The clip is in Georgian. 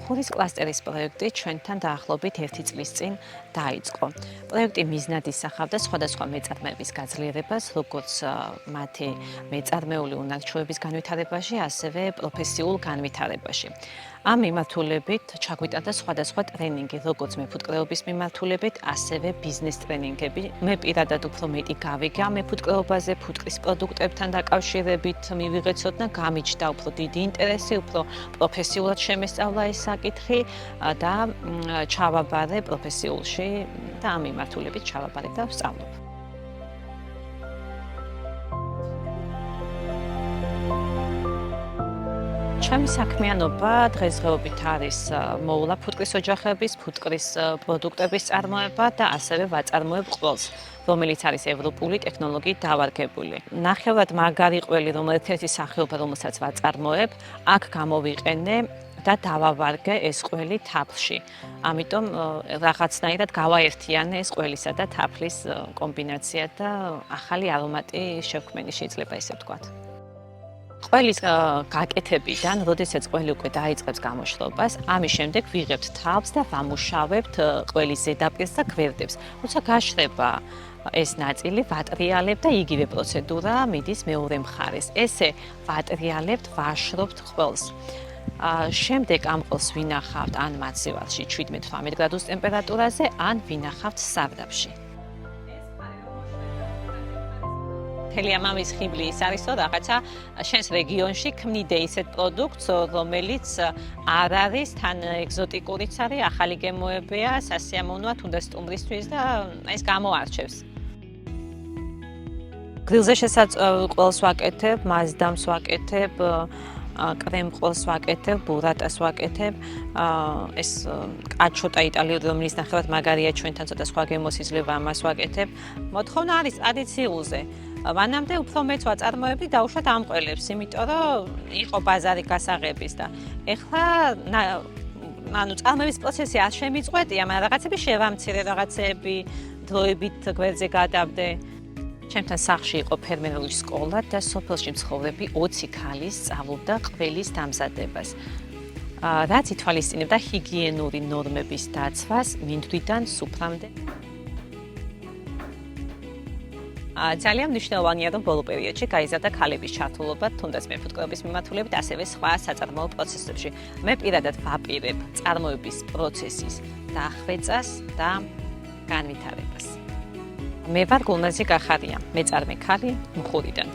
მუხურის კლასტერის პროექტი ჩვენთან დაახლოებით 1 წლის წინ დაიწყო. პროექტი მიზნად ისახავდა სხვადასხვა მეწარმეების გაძლიერებას, როგორც მათი მეწარმეული უნარჩვევების განვითარებაში, ასევე პროფესიულ განვითარებაში. ამ მიმართულებით ჩაგვიტანდა სხვადასხვა ტრენინგი, როგორც მეფუტკრეობის მიმართულებით, ასევე ბიზნეს ტრენინგები. მე პირადად უფრო მეტი გავიგე ამ მეფუტკრეობაზე, ფუტკრის პროდუქტებთან დაკავშირებით მივიღე ცოდნა, გამიჩნდა უფრო დიდი ინტერესი, უფრო პროფესიულად შემესწავლა ეს საკითხი და ჩავაბარე პროფესიულში და ამ მიმართულებით ჩავაბარე და ვსწავლობ. ჩემი საქმიანობა დღესდღეობით არის მოვლა ფუტკრის ოჯახების, ფუტკრის პროდუქტების წარმოება და ასევე ვაწარმოებ ყველს, რომელიც არის ევროპული ტექნოლოგიით დავარგებული. ნახევრად მაგარი ყველი, ერთ-ერთი სახეობა, რომელსაც ვაწარმოებ, აქ გამოვიყენე და დავავარგე ეს ყველი თაფლში. ამიტომ რაღაცნაირად გავაერთიანე ეს ყველისა და თაფლის კომბინაცია და ახალი არომატი შევქმენი, შეიძლება ესე ვთქვათ. ყველის გაკეთებიდან, როდესაც ყველი უკვე დაიწყებს გამოშლობას, ამის შემდეგ ვიღებთ თავს და ვამუშავებთ ყველის ზედაპირს და გვერდებს. როცა გაშრება ეს ნაწილი, ვატრიალებ და იგივე პროცედურა მიდის მეორე მხარეს. ესე ვატრიალებთ, ვაშრობთ ყველს. შემდეგ ამ ყველს ვინახავთ ან მაცივარში 17-18 გრადუს ტემპერატურაზე, ან ვინახავთ სარდაფში. მთელი ამის ხიბლი ის არის, რომ რაღაცა შენს რეგიონში ქმნიდე ისეთ პროდუქტს, რომელიც არ არის თან ეგზოტიკურიც არის, ახალი გემოებია, სასიამოვნოა თუნდაც სტუმრისთვის და ეს გამოარჩევს. გრილზე შესაძლოა ყველს ვაკეთებ, მასდამს ვაკეთებ, კრემ ყველს ვაკეთებ, ბურატას ვაკეთებ. ეს კაჩოტა იტალიური, რომელიც ნახევრად მაგარია, ჩვენთან ცოტა სხვა გემოს იძლევა, ამას ვაკეთებ. მოთხოვნა არის ტრადიციულზე. მანამდე უფრო მეც ვაწარმოებდი დაუშვათ ამ ყველებს, იმიტომ რომ იყო ბაზარი გასაღების და ეხლა წარმოების პროცესი არ შემიწყვეტია, მაგრამ რაღაცები შევამცირე, რაღაცები დროებით გვერდზე გადავდე. ჩემთან სახლში იყო ფერმერული სკოლა და სოფელში მცხოვრები 20 ქალი სწავლობდა ყველის დამზადებას. რაც ითვალისწინებდა ჰიგიენური ნორმების დაცვას მინდვრიდან სუფრამდე. ძალიან მნიშვნელოვანია, რომ ბოლო პერიოდში გაიზარდა ქალების ჩართულობა თუნდაც მეფუტკრეობის მიმართულებით, ასევე სხვა საწარმოო პროცესებში. მე პირადად ვაპირებ წარმოების პროცესის დახვეწას და განვითარებას. მე ვარ გულნაზი კახარია, მეწარმე ქალი მუხურიდან.